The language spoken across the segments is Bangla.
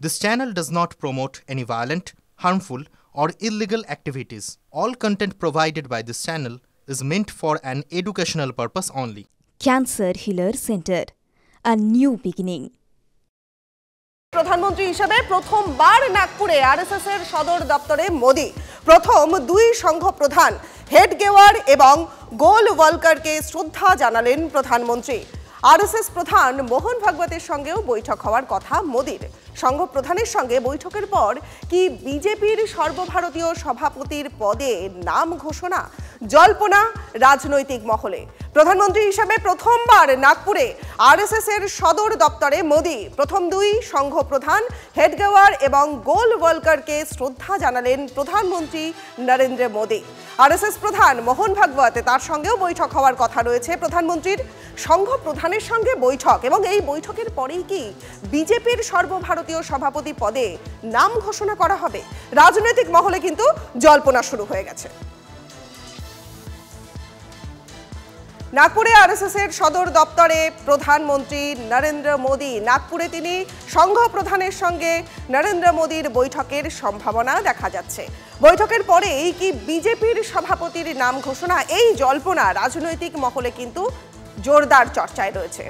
This channel does not promote any violent, harmful, or illegal activities. All content provided by this channel is meant for an educational purpose only. Cancer Healer Center, a new beginning. প্রধানমন্ত্রী হিসেবে প্রথমবার নাগপুরে আরএসএস এর সদর দপ্তরে মোদি প্রথম দুই সংঘ প্রধান হেডগেওয়ার এবং গোলওয়ালকারকে শ্রদ্ধা জানালেন প্রধানমন্ত্রী। আরএসএস প্রধান মোহন ভাগবতের সঙ্গেও বৈঠক হওয়ার কথা মোদির। সংঘ প্রধানের সঙ্গে বৈঠকের পর কি বিজেপির সর্বভারতীয় সভাপতির পদে নাম ঘোষণা? জল্পনা রাজনৈতিক মহলে। প্রধানমন্ত্রী হিসেবে প্রথমবার নাগপুরে আরএসএস এর সদর দপ্তরে মোদি প্রথম দুই সংঘ প্রধান হেডগেওয়ার এবং গোলওয়ালকারকে শ্রদ্ধা জানালেন প্রধানমন্ত্রী নরেন্দ্র মোদি। আরএসএস প্রধান মোহন ভাগবত তার সঙ্গেও বৈঠক হওয়ার কথা রয়েছে প্রধানমন্ত্রীর। সংঘ প্রধানের সঙ্গে বৈঠক এবং এই বৈঠকের পরেই কি বিজেপির সর্বভারতীয় সভাপতি পদে নাম ঘোষণা করা হবে? রাজনৈতিক মহলে কিন্তু জল্পনা শুরু হয়ে গেছে। নাগপুরে আরএসএস এর সদর দপ্তরে প্রধানমন্ত্রী নরেন্দ্র মোদি। নাগপুরে তিনি সংঘ প্রধানের সঙ্গে নরেন্দ্র মোদির বৈঠকের সম্ভাবনা দেখা যাচ্ছে। বৈঠকের পরেই কি বিজেপির সভাপতির নাম ঘোষণা? এই জল্পনা রাজনৈতিক মহলে কিন্তু জোরদার চর্চায় রয়েছে।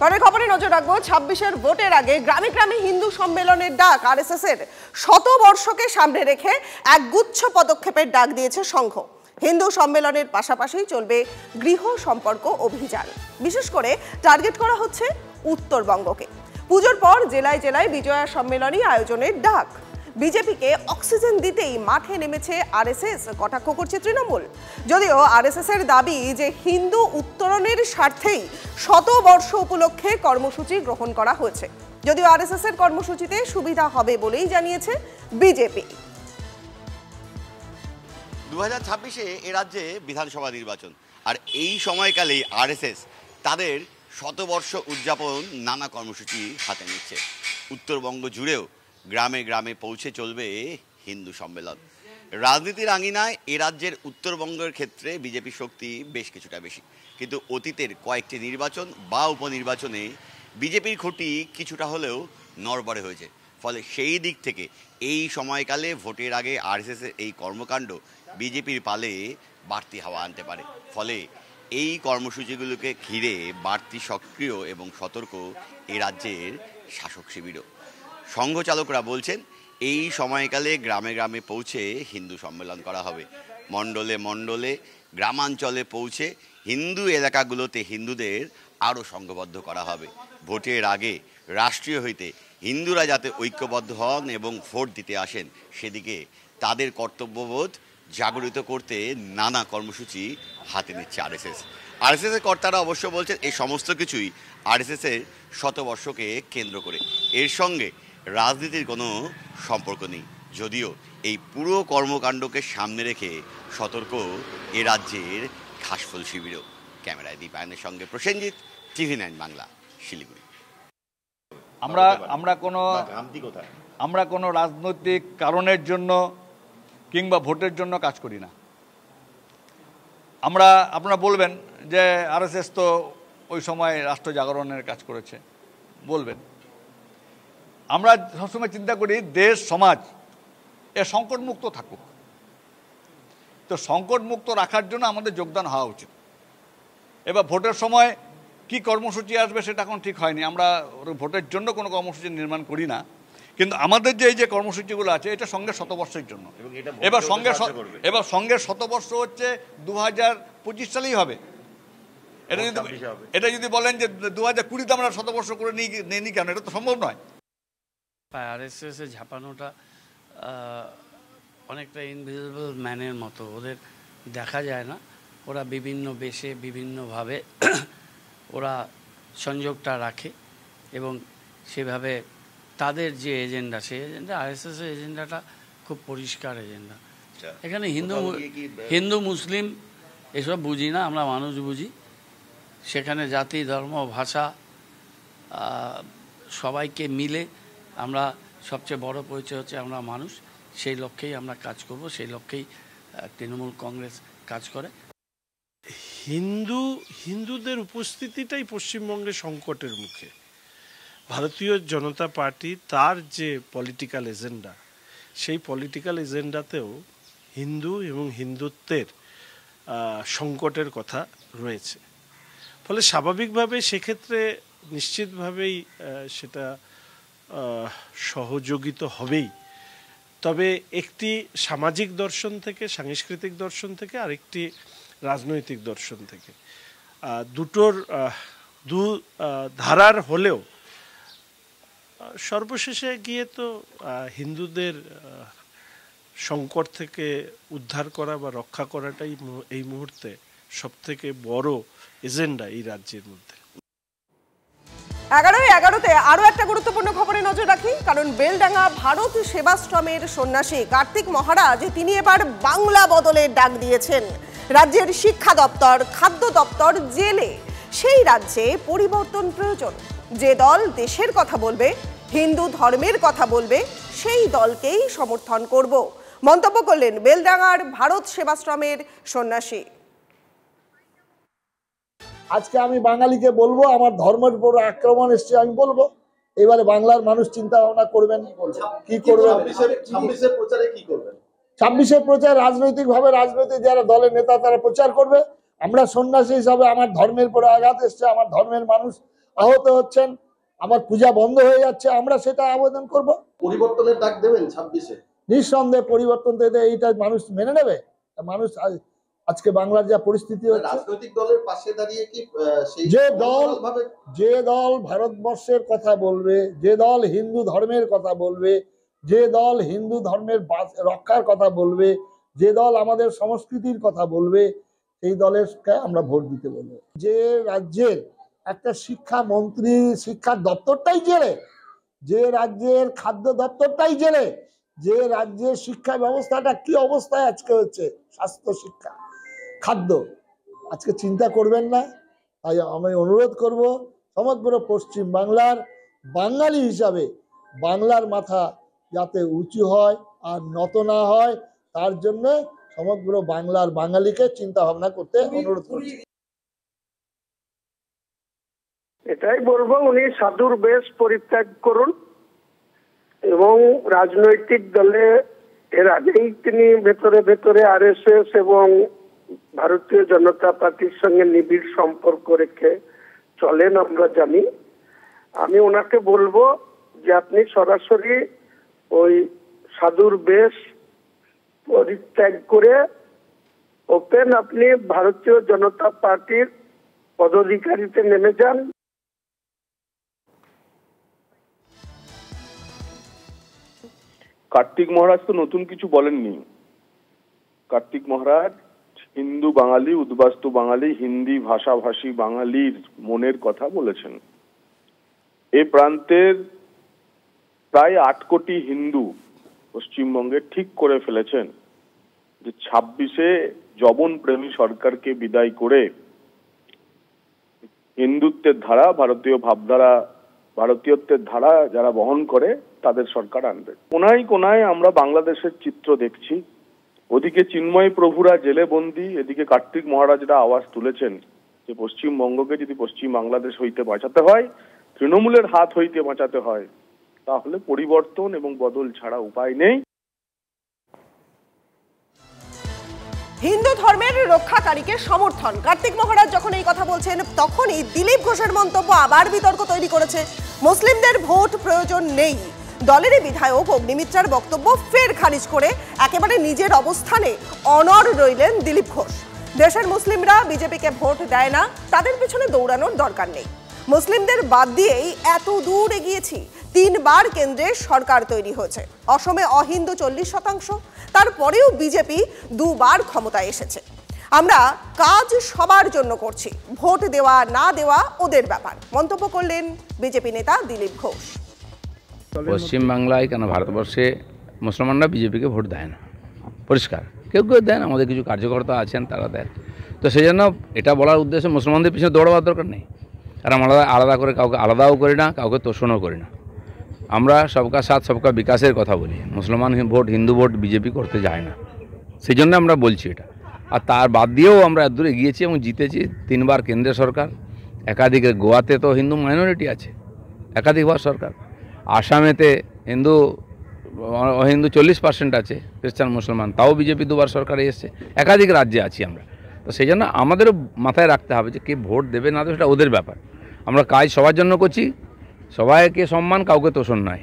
পরের খবরে নজর রাখবো ২৬-এর ভোটের আগে গ্রামে গ্রামে হিন্দু সম্মেলনের ডাক আরএসএস এর। শতবর্ষকে সামনে রেখে একগুচ্ছ পদক্ষেপের ডাক দিয়েছে সংঘ। হিন্দু সম্মেলনের পাশাপাশি চলবে গৃহ সম্পর্ক অভিযান। বিশেষ করে টার্গেট করা হচ্ছে উত্তরবঙ্গকে। পুজোর পর জেলায় জেলায় বিজয়া সম্মেলনী আয়োজনের ডাক। বিজেপিকে অক্সিজেন দিতেই মাঠে নেমেছে আরএসএস, কটাক্ষ করছে তৃণমূল। যদিও আরএসএস এর দাবি যে হিন্দু উত্তরণের স্বার্থেই শতবর্ষ উপলক্ষে কর্মসূচি গ্রহণ করা হয়েছে। যদিও আরএসএস এর কর্মসূচিতে সুবিধা হবে বলেই জানিয়েছে বিজেপি। 2026-এ এ রাজ্যে বিধানসভা নির্বাচন, আর এই সময়কালেই আরএসএস তাদের শতবর্ষ উদযাপন নানা কর্মসূচি হাতে নিচ্ছে। উত্তরবঙ্গ জুড়েও গ্রামে গ্রামে পৌঁছে চলবে হিন্দু সম্মেলন। রাজনীতির আঙিনায় এ রাজ্যের উত্তরবঙ্গের ক্ষেত্রে বিজেপি শক্তি বেশ কিছুটা বেশি, কিন্তু অতীতের কয়েকটি নির্বাচন বা উপনির্বাচনে বিজেপির খুঁটি কিছুটা হলেও নড়বড়ে হয়েছে। ফলে সেই দিক থেকে এই সময়কালে ভোটের আগে আরএসএসের এই কর্মকাণ্ড বিজেপির পালে বাড়তি হাওয়া আনতে পারে। ফলে এই কর্মসূচিগুলোকে ঘিরে বাড়তি সক্রিয় এবং সতর্ক এ রাজ্যের শাসক শিবিরও। সংঘ চালকরা বলছেন এই সময়কালে গ্রামে গ্রামে পৌঁছে হিন্দু সম্মেলন করা হবে। মণ্ডলে মণ্ডলে গ্রামাঞ্চলে পৌঁছে হিন্দু এলাকাগুলোতে হিন্দুদের আরও সংঘবদ্ধ করা হবে। ভোটের আগে রাষ্ট্রীয় হইতে হিন্দুরা যাতে ঐক্যবদ্ধ হন এবং ভোট দিতে আসেন, সেদিকে তাদের কর্তব্যবোধ জাগরিত করতে নানা কর্মসূচি হাতে নিচ্ছে আরএসএস। আরএসএসের কর্তারা অবশ্য বলছেন এই সমস্ত কিছুই আরএসএসের শতবর্ষকে কেন্দ্র করে। এর সঙ্গে রাজনীতির কোনো সম্পর্ক নেই। যদিও এই পুরো কর্মকাণ্ডকে সামনে রেখে সতর্ক এ রাজ্যের ঘাসফুল শিবিরও। ক্যামেরায় দীপায়নের সঙ্গে প্রসেনজিৎ, TV9 বাংলা, শিলিগুড়ি। আমরা কোনো রাজনৈতিক কারণের জন্য কিংবা ভোটের জন্য কাজ করি না। আপনারা বলবেন যে আরএসএস তো ওই সময় রাষ্ট্র জাগরণের কাজ করেছে, বলবেন। আমরা সবসময় চিন্তা করি দেশ সমাজ এ সংকটমুক্ত থাকুক। তো সংকটমুক্ত রাখার জন্য আমাদের যোগদান হওয়া উচিত। এবার ভোটের সময় কি কর্মসূচি আসবে সেটা এখন ঠিক হয়নি। আমরা ভোটের জন্য কোনো কর্মসূচি নির্মাণ করি না, কিন্তু আমাদের যে এই যে কর্মসূচিগুলো আছে এটা সঙ্গে শতবর্ষের জন্য। এবার সঙ্গে শতবর্ষ হচ্ছে 2025 সালেই হবে। এটা যদি বলেন যে 2020-তে আমরা শতবর্ষ করে নিই কেন, এটা তো সম্ভব নয়। আরএসএস এর ঝাঁপানোটা অনেকটা ইনভিজিবল ম্যানের মতো, ওদের দেখা যায় না। ওরা বিভিন্ন বেশে বিভিন্নভাবে ওরা সংযোগটা রাখে এবং সেভাবে তাদের যে এজেন্ডা, সেই এজেন্ডা আরএসএস এর এজেন্ডাটা খুব পরিষ্কার এজেন্ডা। এখানে হিন্দু মুসলিম এসব বুঝি না, আমরা মানুষ বুঝি। সেখানে জাতি ধর্ম ভাষা সবাইকে মিলে আমরা সবচেয়ে বড় পরিচয় হচ্ছে আমরা মানুষ। সেই লক্ষ্যেই আমরা কাজ করব, সেই লক্ষ্যেই তৃণমূল কংগ্রেস কাজ করে। হিন্দুদের উপস্থিতিটাই পশ্চিমবঙ্গে সংকটের মুখে। ভারতীয় জনতা পার্টি তার যে পলিটিক্যাল এজেন্ডা, সেই পলিটিক্যাল এজেন্ডাতেও হিন্দু এবং হিন্দুত্বের সংকটের কথা রয়েছে। ফলে স্বাভাবিকভাবে সেক্ষেত্রে নিশ্চিতভাবেই সেটা সহযোগিত হবেই। তবে একটি সামাজিক দর্শন থেকে, সাংস্কৃতিক দর্শন থেকে, আরেকটি রাজনৈতিক দর্শন থেকে, দুটোর দু ধারার হলেও সর্বশেষে গিয়ে তো হিন্দুদের সংকট থেকে উদ্ধার করা বা রক্ষা করাটাই এই মুহূর্তে সবথেকে বড় এজেন্ডা এই রাজ্যের মধ্যে। 11-11-তে আরো একটা গুরুত্বপূর্ণ খবরে নজর রাখি, কারণ বেলডাঙ্গা ভারত সেবাশ্রমের সন্ন্যাসী কার্তিক মহারাজ তিনি এবার বাংলা বদলের ডাক দিয়েছেন। রাজ্যের শিক্ষা দপ্তর, খাদ্য দপ্তর জেলে, সেই রাজ্যে পরিবর্তন প্রয়োজন। যে দল দেশের কথা বলবে, হিন্দু ধর্মের কথা বলবে, সেই দলকেই সমর্থন করব, মন্তব্য করলেন বেলডাঙ্গার ভারত সেবাশ্রমের সন্ন্যাসী। আজকে আমি বাঙালিকে বলবো আমার ধর্মের উপর আক্রমণ এসছে, আমি বলবো এবারে বাংলার মানুষ চিন্তা ভাবনা করবেন কি করবেন। 26-এর প্রচারে কি করবেন? 26-এর প্রচার রাজনৈতিক ভাবে, রাজনৈতিক যারা দলের নেতা তারা প্রচার করবে। আমরা সন্ন্যাসী হিসাবে আমার ধর্মের উপরে আঘাত এসছে, আমার ধর্মের মানুষ আহত হচ্ছেন, আমার পূজা বন্ধ হয়ে যাচ্ছে, আমরা সেটা আবেদন করব। পরিবর্তনের ডাক দেবেন 26-এ? নিঃসন্দেহে পরিবর্তন দিতে, এইটা মানুষ মেনে নেবে। মানুষ আজকে বাংলার যা পরিস্থিতি হচ্ছে, রাজনৈতিক দলের পাশে দাঁড়িয়ে কি যে দল ভারতবর্ষের কথা বলবে, যে দল হিন্দু ধর্মের কথা বলবে, যে দল হিন্দু ধর্মের রক্ষার কথা বলবে, যে দল আমাদের সংস্কৃতির কথা বলবে, সেই দলেরকে আমরা ভোট দিতে বলবো। যে রাজ্যের একটা শিক্ষা মন্ত্রী শিক্ষা দপ্তরটাই জেলে, যে রাজ্যের খাদ্য দপ্তরটাই জেলে, যে রাজ্যের শিক্ষা ব্যবস্থাটা কি অবস্থায় আজকে হচ্ছে, স্বাস্থ্য, শিক্ষা, খাদ্য, আজকে চিন্তা করবেন না? তাই আমি অনুরোধ করব সমগ্র পশ্চিম বাংলার বাঙালি হিসাবে বাংলার মাথা যাতে উঁচু হয় আর নত না হয়, তার জন্য সমগ্র বাংলার বাঙালিকে চিন্তা ভাবনা করতে অনুরোধ করছি। এটাই বলবো, উনি সাধুর বেশ পরিত্যাগ করুন এবং রাজনৈতিক দলে এর আগেই তিনি ভেতরে ভেতরে আরএসএস এবং ভারতীয় জনতা পার্টির সঙ্গে নিবিড় সম্পর্ক রেখে চলেন, আমরা জানি। আমি ওনাকে বলবো যে আপনি সরাসরি ওই সাধুর বেশ পরিত্যাগ করে ওপেন আপনি ভারতীয় জনতা পার্টির পদাধিকারিতে নেমে যান। কার্তিক মহারাজ তো নতুন কিছু বলেননি। কার্তিক মহারাজ হিন্দু বাঙালি, উদ্বাস্তু বাঙালি, হিন্দি ভাষাভাষী বাঙালির মনের কথা বলেছেন। এই প্রান্তের প্রায় 8 কোটি হিন্দু পশ্চিমবঙ্গে ঠিক করে ফেলেছেন যে 26-এ যবন প্রেমী সরকারকে বিদায় করে হিন্দুত্বের ধারা, ভারতীয় ভাবধারা, ভারতীয়ত্বের ধারা যারা বহন করে তাদের সরকার আনবে। কোনায় কোনায় আমরা বাংলাদেশের চিত্র দেখছি। ওদিকে চিন্ময় প্রভুরা জেলে বন্দী, এদিকে কার্তিক মহারাজরা আওয়াজ তুলেছেন যে পশ্চিমবঙ্গকে যদি পশ্চিম বাংলাদেশ হইতে বাঁচাতে হয়, তৃণমূলের হাত হইতে বাঁচাতে হয়, তাহলে পরিবর্তন এবং বদল ছাড়া উপায় নেই। হিন্দু ধর্মের রক্ষাকারীকে সমর্থন। কার্তিক মহারাজ যখন এই কথা বলছেন, তখনই দিলীপ ঘোষের মন্তব্য আবার বিতর্ক তৈরি করেছে। মুসলিমদের ভোট প্রয়োজন নেই, দলের বিধায়ক অগ্নিমিত্রার বক্তব্য ফের খারিজ করে একেবারে নিজের অবস্থানে অনড় রইলেন দিলীপ ঘোষ। দেশের মুসলিমরা বিজেপিকে ভোট দেয় না, তাদের পেছনে দৌড়ানোর দরকার নেই। মুসলিমদের বাদ দিয়েই এত দূর এগিয়েছি। 3 বার কেন্দ্রে সরকার তৈরি হয়েছে। অসমে অহিন্দু 40%, তারপরেও বিজেপি 2 বার ক্ষমতায় এসেছে। আমরা কাজ সবার জন্য করছি, ভোট দেওয়া না দেওয়া ওদের ব্যাপার, মন্তব্য করলেন বিজেপি নেতা দিলীপ ঘোষ। পশ্চিমবাংলায় কেন ভারতবর্ষে মুসলমানরা বিজেপিকে ভোট দেয় না, পরিষ্কার। কেউ কেউ দেন, আমাদের কিছু কার্যকর্তা আছেন তারা দেন। তো সেই জন্য এটা বলার উদ্দেশ্যে মুসলমানদের পিছনে দৌড়াবার দরকার নেই। আর আমরা আলাদা করে কাউকে আলাদাও করি না, কাউকে তোষণও করি না। আমরা সবকা সাথ সবকা বিকাশের কথা বলি। মুসলমান ভোট, হিন্দু ভোট বিজেপি করতে যায় না, সেই জন্য আমরা বলছি এটা। আর তার বাদ দিয়েও আমরা এত দূরে গিয়েছি এবং জিতেছি 3 বার কেন্দ্রের সরকার, একাধিক গোয়াতে তো হিন্দু মাইনরিটি আছে, একাধিকবার সরকার, আসামেতে হিন্দু 40% আছে, খ্রিস্টান মুসলমান, তাও বিজেপি 2 বার সরকারে এসছে, একাধিক রাজ্যে আছি আমরা। তো সেই জন্য আমাদেরও মাথায় রাখতে হবে যে কে ভোট দেবে না দেবে সেটা ওদের ব্যাপার। আমরা কাজ সবার জন্য করছি, সবাইকে সম্মান, কাউকে তোষণ নাই।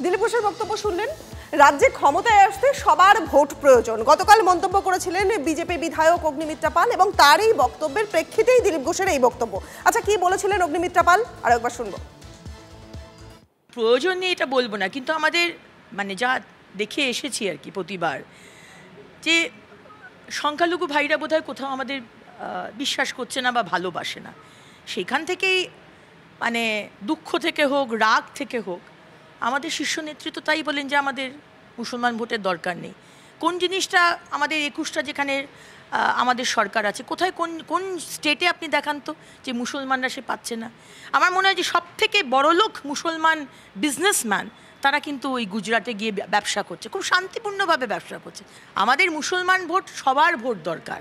দিলীপ ঘোষের বক্তব্য শুনলেন। রাজ্যে ক্ষমতায় আসতে সবার ভোট প্রয়োজন, গতকাল মন্তব্য করেছিলেন বিজেপি বিধায়ক অগ্নিমিত্রা পাল, এবং তারই বক্তব্যের প্রেক্ষিতেই দিলীপ ঘোষের এই বক্তব্য। আচ্ছা, কি বলেছিলেন অগ্নিমিত্রা পাল আর একবার শুনবো। প্রয়োজন নেই এটা বলবো না, কিন্তু আমাদের মানে যা দেখে এসেছি আর কি প্রতিবার, যে সংখ্যালঘু ভাইরা বোধহয় কোথাও আমাদের বিশ্বাস করছে না বা ভালোবাসে না। সেখান থেকেই মানে দুঃখ থেকে হোক, রাগ থেকে হোক, আমাদের শীর্ষ নেতৃত্ব তাই বলেন যে আমাদের মুসলমান ভোটের দরকার নেই। কোন জিনিসটা আমাদের 21টা যেখানে আমাদের সরকার আছে, কোথায় কোন স্টেটে আপনি দেখান তো যে মুসলমানরা সে পাচ্ছে না। আমার মনে হয় যে সবথেকে বড়লোক মুসলমান বিজনেসম্যান তারা কিন্তু ওই গুজরাটে গিয়ে ব্যবসা করছে, খুব শান্তিপূর্ণভাবে ব্যবসা করছে। আমাদের মুসলমান ভোট সবার ভোট দরকার।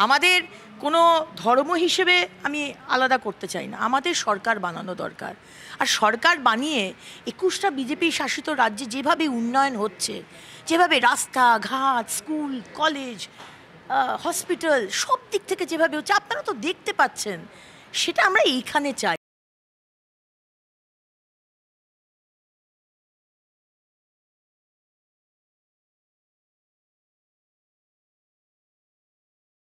আমাদের কোনো ধর্ম হিসেবে আমি আলাদা করতে চাই না, আমাদের সরকার বানানো দরকার। আর সরকার বানিয়ে 21টা বিজেপি শাসিত রাজ্যে যেভাবে উন্নয়ন হচ্ছে, যেভাবে রাস্তাঘাট, স্কুল, কলেজ, হসপিটাল সব দিক থেকে যেভাবে হচ্ছে, আপনারা তো দেখতে পাচ্ছেন, সেটা আমরা এইখানে চাই।